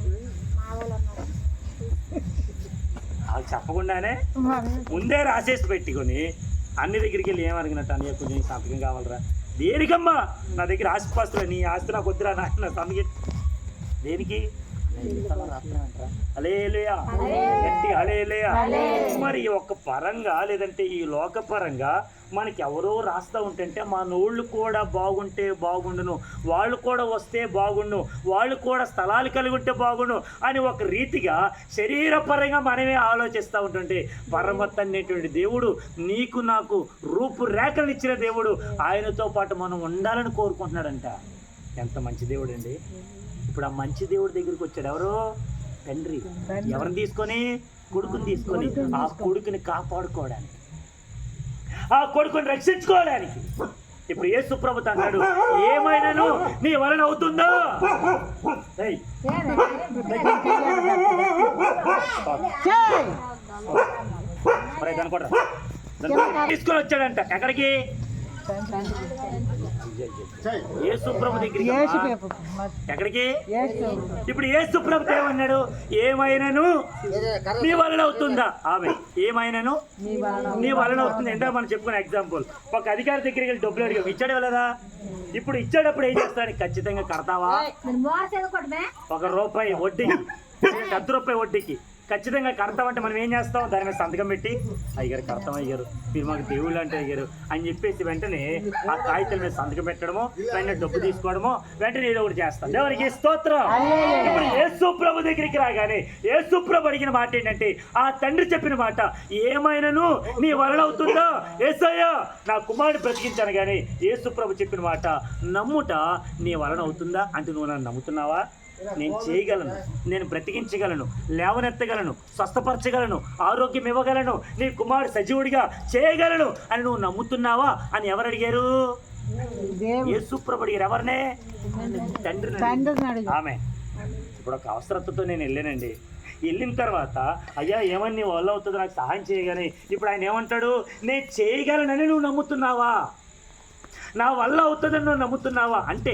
వాళ్ళకి చెప్పకుండానే ముందే రాసేసి పెట్టుకొని అన్ని దగ్గరికి వెళ్ళి ఏమడిగినట్టు, అన్నయ్య కొంచెం సంతకం కావాలరా. దేనికమ్మా? నా దగ్గర ఆస్తిపాస్తులు, నీ ఆస్తి నాకు వద్దురా నా సంతకం. దేనికి? హల్లెలూయా. హల్లెలూయా. మరి ఒక పరంగా, లేదంటే ఈ లోక పరంగా మనకి ఎవరో రాస్తూ ఉంటుంటే మనోళ్ళు కూడా బాగుంటే బాగుండును, వాళ్ళు కూడా వస్తే బాగుండు, వాళ్ళు కూడా స్థలాలు కలిగి ఉంటే బాగుండు అని ఒక రీతిగా శరీరపరంగా మనమే ఆలోచిస్తూ ఉంటుంటే, పరమ తండ్రి దేవుడు నీకు నాకు రూపురేఖలు ఇచ్చిన దేవుడు, ఆయనతో పాటు మనం ఉండాలని కోరుకుంటున్నాడంట. ఎంత మంచి దేవుడు అండి. ఇప్పుడు ఆ మంచి దేవుడి దగ్గరికి వచ్చాడు ఎవరు? తండ్రి. ఎవరిని తీసుకొని? కొడుకుని తీసుకొని, ఆ కొడుకుని కాపాడుకోవడానికి, ఆ కొడుకుని రక్షించుకోవడానికి. ఇప్పుడు యేసు ప్రభువు అన్నాడు, ఏమైనాను నీ వలన అవుతుందో తీసుకొని వచ్చాడంట. ఎక్కడికి? యేసు ప్రభు దగ్గరికి. ఎక్కడికి? ఇప్పుడు యేసు ప్రభు ఏమన్నాడు? ఏమైనాను నీ వలన అవుతుందా? ఆమె ఏమైనాను నీ వలన అవుతుంది. అంటే మనం చెప్పుకునే ఎగ్జాంపుల్, ఒక అధికారి దగ్గరికి వెళ్ళి డబ్బులు అడిగా, ఇచ్చాడు కదా. ఇప్పుడు ఇచ్చేటప్పుడు ఏం చేస్తాడు? ఖచ్చితంగా కడతావా? ₹1 వడ్డీకి, ₹10 వడ్డీకి ఖచ్చితంగా కడతామంటే మనం ఏం చేస్తాం? దాని మీద సంతకం పెట్టి, అయ్యారు కడతాం, అయ్యారు మీరు మాకు దేవుళ్ళు అంటే అయ్యారు అని చెప్పేసి వెంటనే ఆ కాగితాల మీద సంతకం పెట్టడమో, వెంటనే డబ్బు తీసుకోవడమో, వెంటనే ఏదో ఒకటి చేస్తాం. దేవునికి స్తోత్రం. ఇప్పుడు యేసు ప్రభు దగ్గరికి రాగానే యేసు ప్రభు అడిగిన మాట ఏంటంటే, ఆ తండ్రి చెప్పిన మాట, ఏమైనాను నీ వలన అవుతుందా? యేసయ్యా నా కుమారుడు బ్రతికించాను. కానీ యేసు ప్రభు చెప్పిన మాట నమ్ముట నీ వలన అవుతుందా అంటే, నువ్వు నన్ను నమ్ముతున్నావా? నేను చేయగలను, నేను బ్రతికించగలను, లేవనెత్తగలను, స్వస్థపరచగలను, ఆరోగ్యం ఇవ్వగలను, నీ కుమారుడు సజీవుడిగా చేయగలను అని నువ్వు నమ్ముతున్నావా అని ఎవరు అడిగారు? యేసు ప్రభు అడిగారు. ఎవరినే? తండ్రిని. ఆమె ఇప్పుడు ఒక అవసరతతో నేను వెళ్ళానండి. వెళ్ళిన తర్వాత, అయ్యా ఏమని నీ వల్ల అవుతుందో నాకు సహాయం చేయగానే, ఇప్పుడు ఆయన ఏమంటాడు? నేను చేయగలనని నువ్వు నమ్ముతున్నావా? నా వల్ల అవుతుందని నువ్వు నమ్ముతున్నావా? అంటే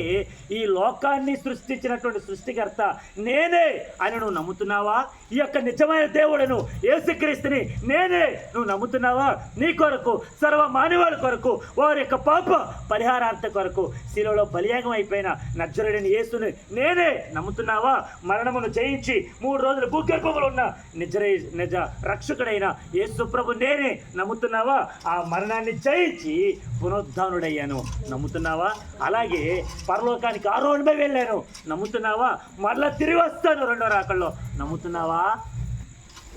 ఈ లోకాన్ని సృష్టించినటువంటి సృష్టికర్త నేనే అని నువ్వు నమ్ముతున్నావా? ఈ యొక్క నిజమైన దేవుడను యేసుక్రీస్తుని నేనే నువ్వు నమ్ముతున్నావా? నీ కొరకు సర్వ మానవాళి కొరకు వారి యొక్క పాప పరిహారార్థ కొరకు శిలువలో బలియాగం అయిపోయిన నజరేయుడైన యేసుని నేనే నమ్ముతున్నావా? మరణమును జయించి 3 రోజులు భూగర్భములో ఉన్న నిజ రక్షకుడైన యేసు ప్రభు నేనే నమ్ముతున్నావా? ఆ మరణాన్ని జయించి పునరుద్ధానుడయ్యాను నమ్ముతున్నావా? అలాగే పరలోకానికి ఆరోహణమై వెళ్ళాను నమ్ముతున్నావా? మరలా తిరిగి వస్తాను 2వ రాకల్లో నమ్ముతున్నావా?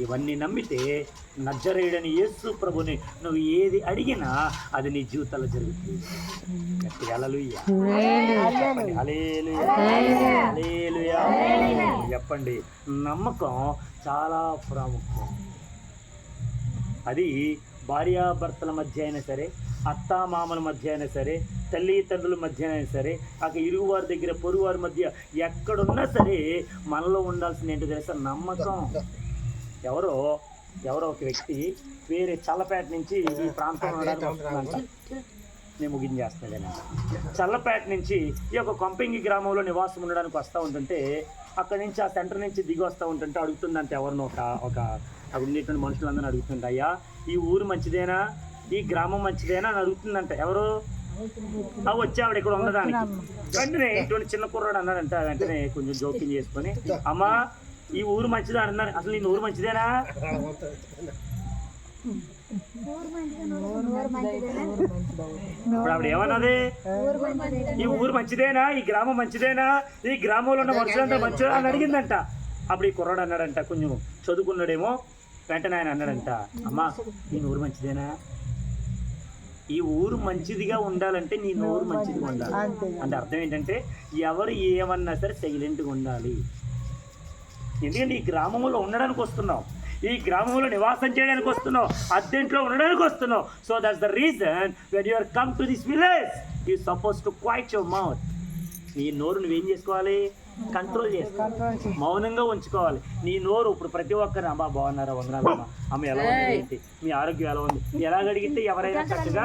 ఇవన్నీ నమ్మితే నజరేయుడని యేసు ప్రభుని నువ్వు ఏది అడిగినా అది నీ జీవితంలో జరుగుతుంది. హల్లెలూయా, హల్లెలూయా, హల్లెలూయా చెప్పండి. నమ్మకం చాలా ప్రాముఖ్యం. అది భార్యాభర్తల మధ్య అయినా సరే, అత్తామామల మధ్య అయినా సరే, తల్లిదండ్రుల మధ్య అయినా సరే, అక్కడ ఇరుగువారి దగ్గర పొరుగువారి మధ్య ఎక్కడున్నా సరే మనలో ఉండాల్సింది ఏంటో తెలుసా? నమ్మకం. ఎవరో ఒక వ్యక్తి వేరే చల్లపేట నుంచి ఈ ప్రాంతంలో ఉండడానికి వస్తుందంట. నేను ముగించేస్తాను. చల్లపేట నుంచి ఈ యొక్క కొంపింగి గ్రామంలో నివాసం ఉండడానికి వస్తూ ఉంటుంటే అక్కడి నుంచి ఆ సెంటర్ నుంచి దిగి వస్తూ ఉంటుంటే అడుగుతుందంటే ఎవరినో ఒక అక్కడ ఉండేటువంటి మనుషులందరూ అడుగుతుంది, అయ్యా ఈ ఊరు మంచిదేనా, ఈ గ్రామం మంచిదేనా అని అడుగుతుందంట. ఎవరు వచ్చావిడ ఇక్కడ ఉండడానికి. వెంటనే ఇటువంటి చిన్న కుర్రాడు అన్నాడంట. వెంటనే కొంచెం జోక్యం చేసుకొని, అమ్మా ఈ ఊరు మంచిదా అన్నారు. అసలు నీ ఊరు మంచిదేనా? ఇప్పుడు ఆవిడ ఏమన్నది? ఈ ఊరు మంచిదేనా, ఈ గ్రామం మంచిదేనా, ఈ గ్రామంలో ఉన్న మనుషులంతా మంచిదా అని అడిగిందంట. అప్పుడు ఈ కుర్రాడు అన్నాడంట, కొంచెం చదువుకున్నాడేమో. వెంటనే ఆయన అన్నాడంట, అమ్మా నీ ఊరు మంచిదేనా? ఈ ఊరు మంచిదిగా ఉండాలంటే నీ నోరు మంచిదిగా ఉండాలి. అంటే అర్థం ఏంటంటే ఎవరు ఏమన్నా సరే సైలెంట్గా ఉండాలి. ఎందుకంటే ఈ గ్రామంలో ఉండడానికి వస్తున్నావు, ఈ గ్రామంలో నివాసం చేయడానికి వస్తున్నావు, అద్దెంట్లో ఉండడానికి వస్తున్నావు. So that's the reason when you are come to this village you suppose to quiet your mouth. నీ నోరు నువ్వేం చేసుకోవాలి? కంట్రోల్ చేసుకోవాలి, మౌనంగా ఉంచుకోవాలి నీ నోరు. ఇప్పుడు ప్రతి ఒక్కరు అమ్మా బాగున్నారా, వందనాలమ్మా, అమ్మ ఎలా ఉంది, మీ ఆరోగ్యం ఎలా ఉంది ఎలాగ అడిగితే ఎవరైనా చక్కగా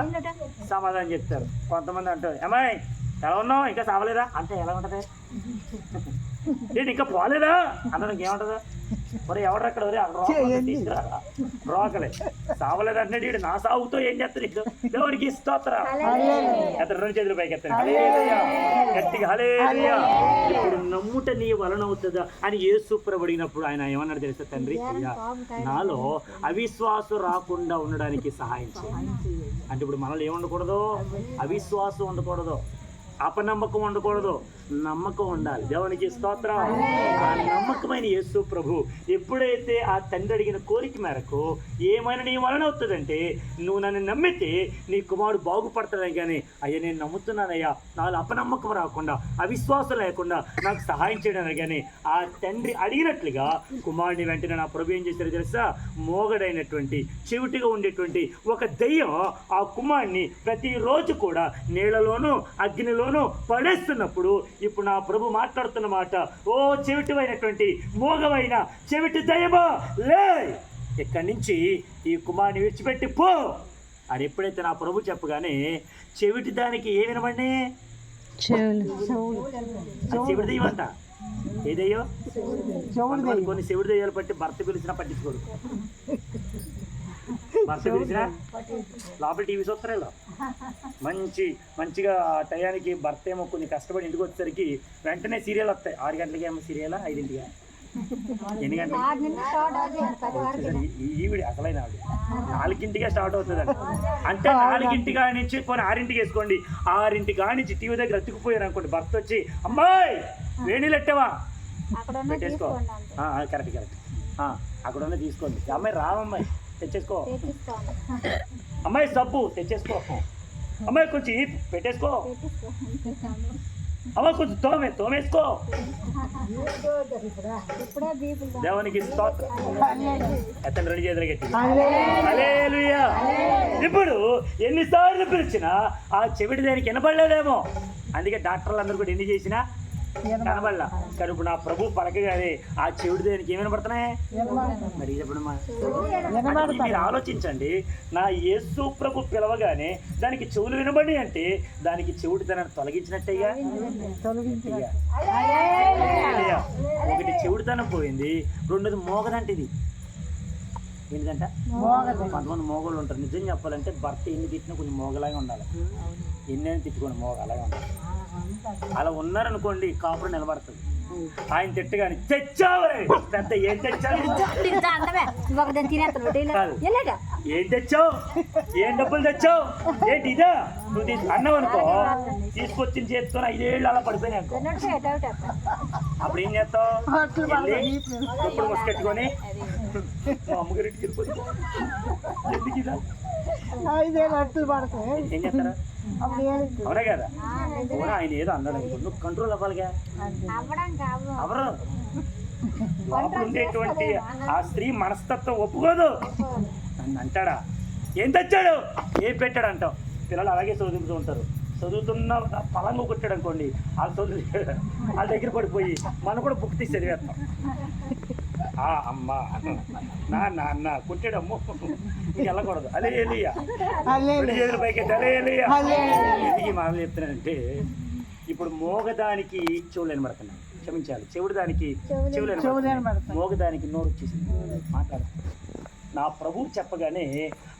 సమాధానం చెప్తారు. కొంతమంది అంటారు, అమ్మాయి ఎలా ఉన్నావు, ఇంకా సావలేదా అంటే ఎలా ఉంటుంది, ఏంటి ఇంకా పోలేదా అన్నదానికి ఏమంటుందా? మరి ఎవరక్కడ తీసుకురా రోకలే సావలేదు అంటే వీడు నా సాగుతో ఏం చేస్తాడు? దేవునికి స్తోత్రం. రెండు చేతుల పైకి ఎత్తాను, గట్టిగా హల్లెలూయా. ఇప్పుడు నమ్ముట నీ వలన అవుతుందా అని యేసు ప్రభు అడిగినప్పుడు ఆయన ఏమన్నాడు తెలుసా? తండ్రి అయ్యా నాలో అవిశ్వాసం రాకుండా ఉండడానికి సహాయం చేయండి. అంటే ఇప్పుడు మనలో ఏముండకూడదు? అవిశ్వాసం ఉండకూడదు, అపనమ్మకం ఉండకూడదు, నమ్మకం ఉండాలి. దేవునికి స్తోత్రం. ఆ నమ్మకమైన యేసు ప్రభు ఎప్పుడైతే ఆ తండ్రి అడిగిన కోరిక మేరకు ఏమైనా నీ వలన అవుతుందంటే, నువ్వు నన్ను నమ్మితే నీ కుమారుడు బాగుపడతాడని. కానీ అయ్యా నేను నమ్ముతున్నానయ్యా, నాలో అపనమ్మకం రాకుండా అవిశ్వాసం లేకుండా నాకు సహాయం చేయడానికి కానీ ఆ తండ్రి అడిగినట్లుగా కుమారుడిని వెంటనే నా ప్రభు ఏం చేశారో తెలుసా? మోగడైనటువంటి చెవిటిగా ఉండేటువంటి ఒక దెయ్యం ఆ కుమారుడిని ప్రతిరోజు కూడా నీళ్ళలోనూ అగ్నిలోనూ పడేస్తున్నప్పుడు ఇప్పుడు నా ప్రభు మాట్లాడుతున్న మాట, ఓ చెవిటివైనటువంటి మోగవైన చెవిటి దయ్యమా లే, ఇక్కడి నుంచి ఈ కుమారుని విడిచిపెట్టి పో అని ఎప్పుడైతే నా ప్రభు చెప్పగానే చెవిటి దానికి ఏ వినమండి? చెవిటి దయ్యం అంట. ఏదయ్యో కొన్ని చెవిటి దయ్యాలు పట్టి భర్త పిలిచినా పట్టించుకోడు. భర్త పిలిచినా లోపల టీవీ చూస్తారేలో మంచిగా టయానికి భర్త ఏమో కొన్ని కష్టపడి ఇంటికి వచ్చేసరికి వెంటనే సీరియల్ వస్తాయి. 6 గంటలకి ఏమో సీరియలా, 5ంటిగా, ఎన్ని గంటలకి? ఈవిడ అసలైన ఆవిడ 4ంటిగా స్టార్ట్ అవుతుంది అంటే 4ంటిగా నుంచి కొన్ని 6ంటికి వేసుకోండి. 6ంటిగా నుంచి టీవీ దగ్గర అతుక్కుపోయారు అనుకోండి. భర్త వచ్చి అమ్మాయి వేణీలు ఎట్టవా పెట్టేసుకో, కరెక్ట్ అక్కడ ఉన్న తీసుకోండి. అమ్మాయి రావమ్మాయి తెచ్చేసుకో, అమ్మాయి సబ్బు తెచ్చేసుకో, అమ్మాయి కొంచెం పెట్టేసుకో, అమ్మాయి కొంచెం తోమేసుకో. దేవునికి స్తోత్రం. ఎత్తని 2 చేతులు గట్టి హల్లెలూయా. ఇప్పుడు ఎన్నిసార్లు పిలిచినా ఆ చెవిటి దానికి వినపడలేదేమో. అందుకే డాక్టర్లు అందరూ కూడా ఎన్ని చేసినా కనబడలా. కానీ ఇప్పుడు నా ప్రభు పలకగానే ఆ చెవిటి దేనికి ఏమైనా పడుతున్నాయి మరి చెప్పడమ్మా. మీరు ఆలోచించండి, నా యేసు ప్రభు పిలవగానే దానికి చెవులు వినబడి అంటే దానికి చెవిటితనాన్ని తొలగించినట్టేగా. ఒకటి చెవిటితనం పోయింది, రెండోది మోగదంటే ఇది ఏంటిదంట. కొంతమంది మోగోళ్ళు ఉంటారు. నిజం చెప్పాలంటే భర్త ఎన్ని తిట్టినా కొంచెం మోగలాగా ఉండాలి, ఎన్నైనా తిట్టుకోండి మోగ అలాగే ఉండాలి. అలా ఉన్నారనుకోండి కాపురం నిలబడుతుంది. ఆయన తిట్టగాని తెచ్చావరే పెద్ద ఏం తెచ్చావు, ఏం తెచ్చావు, ఏం డబ్బులు తెచ్చావు, ఏంటి ఇదా నువ్వు అన్నావు అనుకో, తీసుకొచ్చిన చేతితో 5 ఏళ్ళు అలా పడిపోయినాయి అనుకో, అప్పుడు ఏం చేస్తావు, ఎప్పుడు ముసుకెట్టుకొని మా అమ్మగారింటికి వెళ్ళిపోయి ఎందుకు ఇదా 5 ఏళ్ళు అట్లు పడతాయి. ఏం చేస్తారా, అవునా కదా. ఆయన ఏదో అన్నాడు అనుకో, నువ్వు కంట్రోల్ అవ్వాలిగా. ఎవరు లోపల ఉండేటువంటి ఆ స్త్రీ మనస్తత్వం ఒప్పుకోదు. నన్ను అంటాడా, ఏం తెచ్చాడు, ఏం పెట్టాడు అంటావు. పిల్లలు అలాగే చదువుతూ ఉంటారు. చదువుతున్న పలంగా కొట్టాడు అనుకోండి, వాళ్ళు చదువు వాళ్ళ దగ్గర పడిపోయి మనం కూడా బుక్ తీసి చదివేస్తాం. అమ్మ నా నాన్న కొట్టాడమ్మో ఇంక వెళ్ళకూడదు, అలే ఎలియా పైకి అలే ఎలియా. ఎందుకు మామూలు చెప్తున్నానంటే, ఇప్పుడు మోగదానికి చెవులు వినబడుతున్నాయి, క్షమించాలి, చెవుడు దానికి చెవులు వినబడుతున్నాయి, మోగదానికి నోరు వచ్చేసింది మాట్లాడు. నా ప్రభువు చెప్పగానే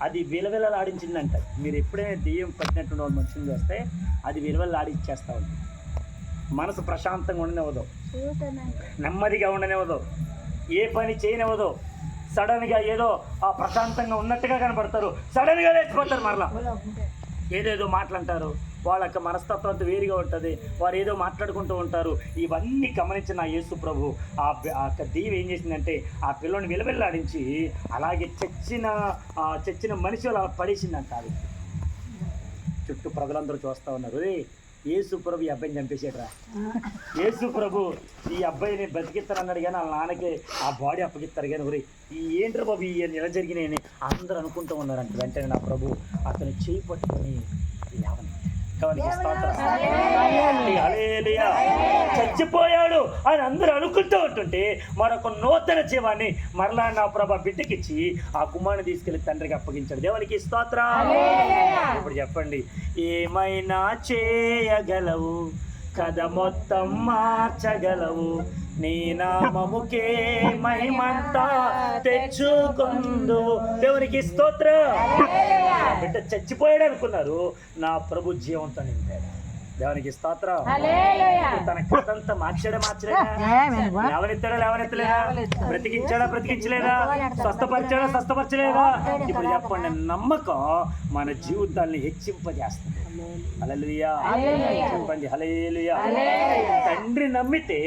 అది విలవిలలాడించిందంట. మీరు ఎప్పుడైనా దెయ్యం పట్టినటువంటి వాళ్ళు మనుషులు చేస్తే అది విలవిలలాడించేస్తా ఉంది. మనసు ప్రశాంతంగా ఉండనివ్వదు, నెమ్మదిగా ఉండనివ్వదు, ఏ పని చేయనివ్వదు. సడన్గా ఏదో ఆ ప్రశాంతంగా ఉన్నట్టుగా కనపడతారు, సడన్గా లేచిపోతారు, మరలా ఏదేదో మాటలంటారు. వాళ్ళ యొక్క మనస్తత్వం అంతా వేరుగా ఉంటుంది, వారు ఏదో మాట్లాడుకుంటూ ఉంటారు. ఇవన్నీ గమనించిన నా యేసు ప్రభు ఆ దెయ్యం ఏం చేసిందంటే ఆ పిల్లని విలవిల్లాడించి అలాగే చచ్చిన మనిషి అలా పడేసిందంట. అది చుట్టూ ప్రజలందరూ చూస్తూ ఉన్నారు, యేసు ప్రభు ఈ అబ్బాయిని చంపేసాడు రా, యేసు ప్రభు ఈ అబ్బాయిని బతికిస్తారు అన్నాడు కానీ వాళ్ళ నాన్నకి ఆ బాడీ అప్పగిస్తారు కానీ ఒరే ఈ ఏంట్రా బాబు ఈ నెల జరిగినాయని అందరూ అనుకుంటూ ఉన్నారంట. వెంటనే నా ప్రభు అతను చేయి పట్టుకొని చచ్చిపోయాడు అని అందరూ అనుకుంటూ ఉంటుంటే మరొక నూతన జీవాన్ని మరలా నా ప్రభు బిడ్డకిచ్చి ఆ కుమారుని తీసుకెళ్లి తండ్రికి అప్పగించాడు. దేవునికి స్తోత్రం. ఇప్పుడు చెప్పండి, ఏమైనా చేయగలవు, కథ మొత్తం మార్చగలవు, నీ నామముకే మహిమంతా తెచ్చుకుందు. దేవునికి స్తోత్రం. బిడ్డ చచ్చిపోయాడు అనుకున్నారు, నా ప్రభు జీవంతో నింపాడు. దేవునికి స్తోత్రం. తన కథంతా మార్చలేదా, లేవనెత్తలేదా, బ్రతికించలేదా, స్వస్థపరచలేదా. ఇప్పుడు చెప్పండి, నమ్మకం మన జీవితాన్ని హెచ్చింపజేస్తుంది. హల్లెలూయా చెప్పండి, హల్లెలూయా. తండ్రి నమ్మితే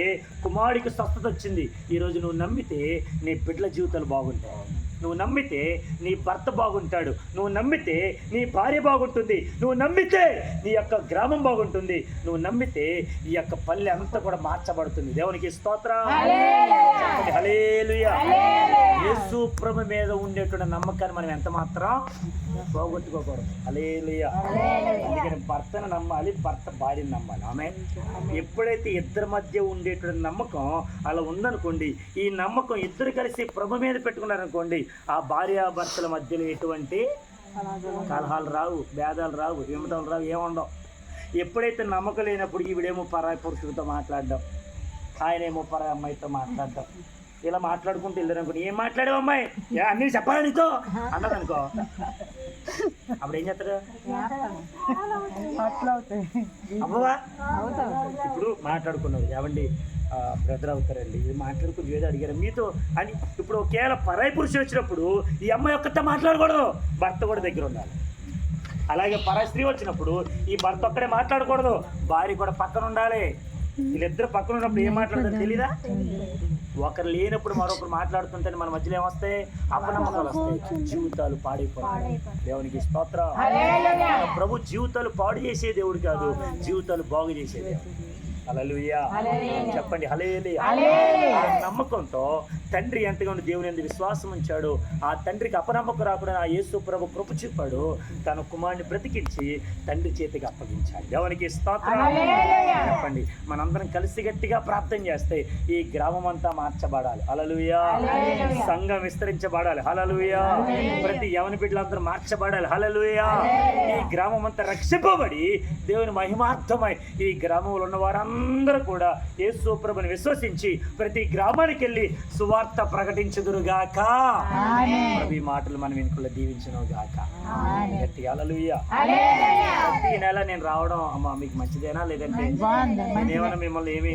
కుమారుడికి స్వస్థత వచ్చింది. ఈరోజు నువ్వు నమ్మితే నీ బిడ్డల జీవితాలు బాగుంటాయి, నువ్వు నమ్మితే నీ భర్త బాగుంటాడు, నువ్వు నమ్మితే నీ భార్య బాగుంటుంది, నువ్వు నమ్మితే నీ యొక్క గ్రామం బాగుంటుంది, నువ్వు నమ్మితే ఈ యొక్క పల్లె అంతా కూడా మార్చబడుతుంది. దేవునికి స్తోత్రం. హల్లెలూయా. యేసు ప్రభు మీద ఉండేటువంటి నమ్మకాన్ని మనం ఎంత మాత్రం పోగొట్టుకోకూడదు. హల్లెలూయా. అందుకని భర్తను నమ్మాలి, భర్త భార్యను నమ్మాలి. ఆమె ఎప్పుడైతే ఇద్దరి మధ్య ఉండేటువంటి నమ్మకం అలా ఉందనుకోండి, ఈ నమ్మకం ఇద్దరు కలిసి ప్రభు మీద పెట్టుకున్నారనుకోండి, ఆ భార్యాభర్తల మధ్యలో ఎటువంటి కలహాలు రావు, భేదాలు రావు, విమతాలు రావు, ఏముండవు. ఎప్పుడైతే నమ్మకం లేనప్పుడు ఈవిడేమో పరాయి పురుషుడితో మాట్లాడడం, ఆయనేమో పరాయి అమ్మాయితో మాట్లాడడం, ఇలా మాట్లాడుకుంటూ వెళ్ళారు అనుకోండి, ఏం మాట్లాడావు అమ్మాయి, అన్నీ చెప్పాలి నీతో అన్నది అనుకో, అప్పుడు ఏం చేస్తారు, అవ్వవా. ఇప్పుడు మాట్లాడుకున్నారు, ఏమండి బ్రదర్ అవుతారండి, ఇది మాట్లాడుకుని ఏదో అడిగారు మీతో అని. ఇప్పుడు ఒకవేళ పరాయి పురుషుడు వచ్చినప్పుడు ఈ అమ్మాయి ఒక్కటే మాట్లాడకూడదు, భర్త కూడా దగ్గర ఉండాలి. అలాగే పరాయి స్త్రీ వచ్చినప్పుడు ఈ భర్త ఒక్కడే మాట్లాడకూడదు, భార్య కూడా పక్కన ఉండాలి. వీళ్ళిద్దరు పక్కన ఉన్నప్పుడు ఏం మాట్లాడతారు తెలీదా. ఒకరు లేనప్పుడు మరొకరు మాట్లాడుతుంటే మన మధ్యలో ఏమొస్తాయి, అపనమ్మకాలు వస్తాయి, జీవితాలు పాడైపోతాయి. దేవునికి స్తోత్రం. ప్రభు జీవితాలు పాడు చేసే దేవుడు కాదు, జీవితాలు బాగు చేసే దేవుడు. హల్లెలూయా చెప్పండి, హల్లెలూయా. ఆ నమ్మకంతో తండ్రి ఎంతగానో దేవుని యందు విశ్వాసం ఉంచాడు, ఆ తండ్రికి అపనమ్మకం రాకుండా ఆ యేసు ప్రభు కృప చూపాడు, తన కుమారుని బ్రతికించి తండ్రి చేతికి అప్పగించాడు. దేవునికి స్తోత్రం చెప్పండి. మనందరం కలిసి గట్టిగా ప్రార్థన చేస్తే ఈ గ్రామం అంతా మార్చబడాలి. హల్లెలూయా. సంఘం విస్తరించబడాలి. హల్లెలూయా. ప్రతి యవన బిడ్డలందరూ మార్చబడాలి. హల్లెలూయా. ఈ గ్రామం అంతా రక్షింపబడి దేవుని మహిమార్థమై ఈ గ్రామంలో ఉన్న వారందరూ కూడా యేసు ప్రభుని విశ్వసించి ప్రతి గ్రామానికి వెళ్ళి సువార్త ప్రకటించుదురుగాక. ప్రభు ఈ మాటలు మనం వెనుకల్లో దీవించును గాక. గట్టి హల్లెలూయా. ఈ నెల నేను రావడం అమ్మా మీకు మంచిదేనా? లేదంటే నేనేమన్నా మిమ్మల్ని ఏమి